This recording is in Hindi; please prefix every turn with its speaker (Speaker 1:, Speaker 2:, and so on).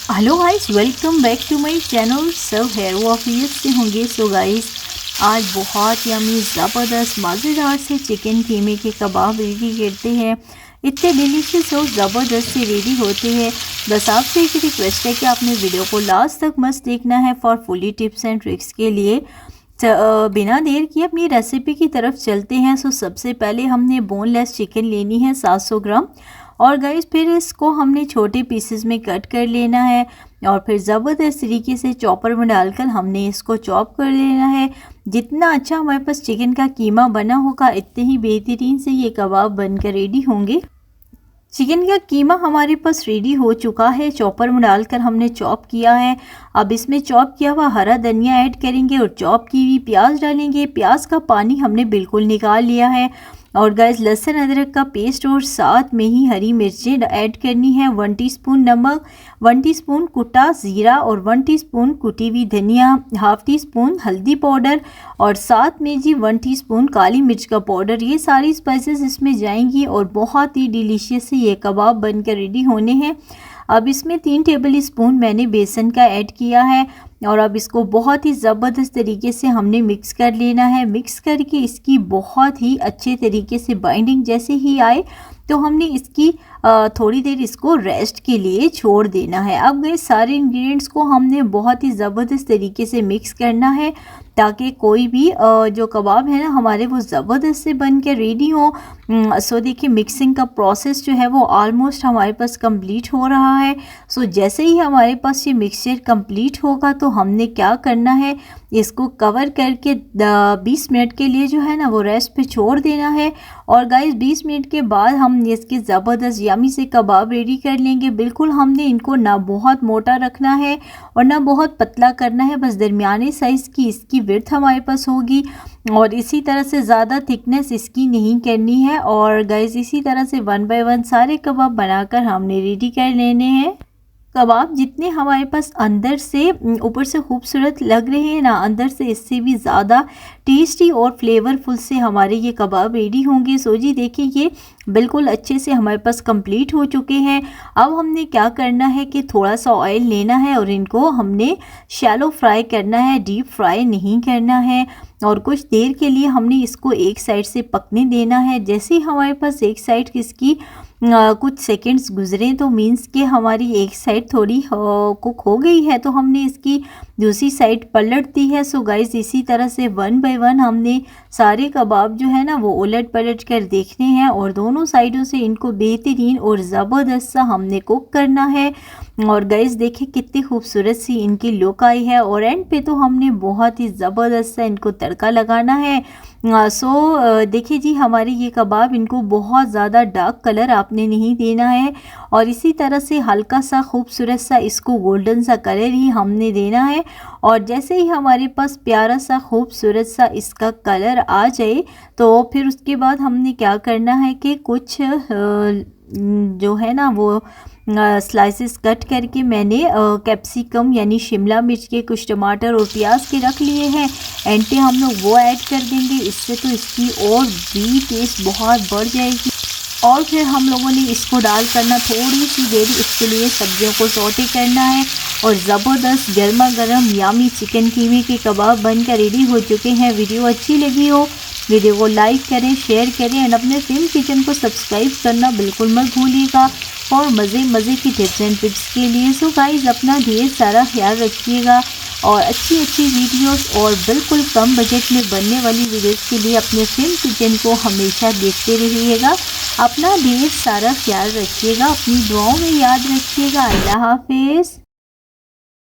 Speaker 1: Hello guys, welcome back to my channel. सब हेयर वो ऑफिस से होंगे। सो गाइस, आज बहुत यमी ज़बरदस्त मज़ेदार से चिकन कीमे के कबाब रेडी करते हैं। इतने डिलीशियस और ज़बरदस्त से रेडी होते हैं। बस आपसे एक रिक्वेस्ट है कि आपने वीडियो को लास्ट तक मस्त देखना है for fully tips and tricks के लिए। बिना देर किए अपनी रेसिपी की तरफ चलते हैं। सो सबसे पहले हमने बोनलेस चिकन लेनी है 700 ग्राम। और गाइस फिर इसको हमने छोटे पीसेस में कट कर लेना है और फिर ज़बरदस्त तरीके से चॉपर में डालकर हमने इसको चॉप कर लेना है। जितना अच्छा हमारे पास चिकन का कीमा बना होगा इतने ही बेहतरीन से ये कबाब बनकर रेडी होंगे। चिकन का कीमा हमारे पास रेडी हो चुका है। चॉपर में डालकर हमने चॉप किया है। अब इसमें चॉप किया हुआ हरा धनिया ऐड करेंगे और चॉप की हुई प्याज डालेंगे। प्याज का पानी हमने बिल्कुल निकाल लिया है। और गाइस लहसुन अदरक का पेस्ट और साथ में ही हरी मिर्चें ऐड करनी है। 1 टीस्पून नमक, 1 टीस्पून कुटा ज़ीरा और 1 टीस्पून कुटी हुई धनिया, हाफ टी स्पून हल्दी पाउडर और साथ में जी 1 टीस्पून काली मिर्च का पाउडर। ये सारी स्पाइसेस इसमें जाएंगी और बहुत ही डिलीशियस से ये कबाब बनकर रेडी होने हैं। अब इसमें 3 टेबल स्पून मैंने बेसन का ऐड किया है और अब इसको बहुत ही ज़बरदस्त तरीके से हमने मिक्स कर लेना है। मिक्स करके इसकी बहुत ही अच्छे तरीके से बाइंडिंग जैसे ही आए तो हमने इसकी थोड़ी देर इसको रेस्ट के लिए छोड़ देना है। अब गए सारे इंग्रेडिएंट्स को हमने बहुत ही ज़बरदस्त तरीके से मिक्स करना है ताकि कोई भी जो कबाब है ना हमारे वो ज़बरदस्त से बन के रेडी हो। सो देखिए मिक्सिंग का प्रोसेस जो है वो ऑलमोस्ट हमारे पास कंप्लीट हो रहा है। सो जैसे ही हमारे पास ये मिक्सचर कंप्लीट होगा तो हमने क्या करना है, इसको कवर करके 20 मिनट के लिए जो है ना वो रेस्ट पे छोड़ देना है। और गाइस 20 मिनट के बाद हम इसके ज़बरदस्त यमी से कबाब रेडी कर लेंगे। बिल्कुल हमने इनको ना बहुत मोटा रखना है और ना बहुत पतला करना है, बस दरमियाने साइज़ की इसकी विड्थ हमारे पास होगी और इसी तरह से ज़्यादा थिकनेस इसकी नहीं करनी है। और गाइस इसी तरह से 1 बाय 1 सारे कबाब बनाकर हमने रेडी कर लेने हैं। कबाब जितने हमारे पास अंदर से ऊपर से खूबसूरत लग रहे हैं ना, अंदर से इससे भी ज़्यादा टेस्टी और फ्लेवरफुल से हमारे ये कबाब रेडी होंगे। सो जी देखिए ये बिल्कुल अच्छे से हमारे पास कंप्लीट हो चुके हैं। अब हमने क्या करना है कि थोड़ा सा ऑयल लेना है और इनको हमने शैलो फ्राई करना है, डीप फ्राई नहीं करना है। और कुछ देर के लिए हमने इसको एक साइड से पकने देना है। जैसे ही हमारे पास एक साइड इसकी कुछ सेकंड्स गुजरे तो मीन्स कि हमारी एक साइड थोड़ी कुक हो गई है तो हमने इसकी दूसरी साइड पलट दी है। सो गाइस इसी तरह से 1 बाय 1 हमने सारे कबाब जो है ना वो उलट पलट कर देखने हैं और दोनों साइडों से इनको बेहतरीन और ज़बरदस्त सा हमने कुक करना है। और गाइस देखिए कितनी खूबसूरत सी इनकी लुक आई है और एंड पे तो हमने बहुत ही ज़बरदस्त सा इनको तड़का लगाना है। सो देखिए जी हमारे ये कबाब इनको बहुत ज़्यादा डार्क कलर आपने नहीं देना है और इसी तरह से हल्का सा खूबसूरत सा इसको गोल्डन सा कलर ही हमने देना है। और जैसे ही हमारे पास प्यारा सा खूबसूरत सा इसका कलर आ जाए तो फिर उसके बाद हमने क्या करना है कि कुछ जो है ना वो स्लाइसेस कट करके मैंने कैप्सिकम यानी शिमला मिर्च के, कुछ टमाटर और प्याज के रख लिए हैं। एंड पे हम लोग वो ऐड कर देंगे, इससे तो इसकी और भी टेस्ट बहुत बढ़ जाएगी। और फिर हम लोगों ने इसको डाल करना थोड़ी सी देर इसके लिए सब्जियों को सौटे करना है और ज़बरदस्त गर्मा गर्म यामी चिकन कीमे के कबाब बनकर रेडी हो चुके हैं। वीडियो अच्छी लगी हो वीडियो को लाइक करें, शेयर करें एंड अपने फिल्म किचन को सब्सक्राइब करना बिल्कुल मत भूलिएगा और मज़े की टिप्स एंड टिप्स के लिए। सो गाइस अपना ढेर सारा ख्याल रखिएगा और अच्छी वीडियोस और बिल्कुल कम बजट में बनने वाली वीडियोस के लिए अपने फिल्म किचन को हमेशा देखते रहिएगा। अपना ढेर सारा ख्याल रखिएगा, अपनी दुआओं में याद रखिएगा। अल्लाह हाफिज़।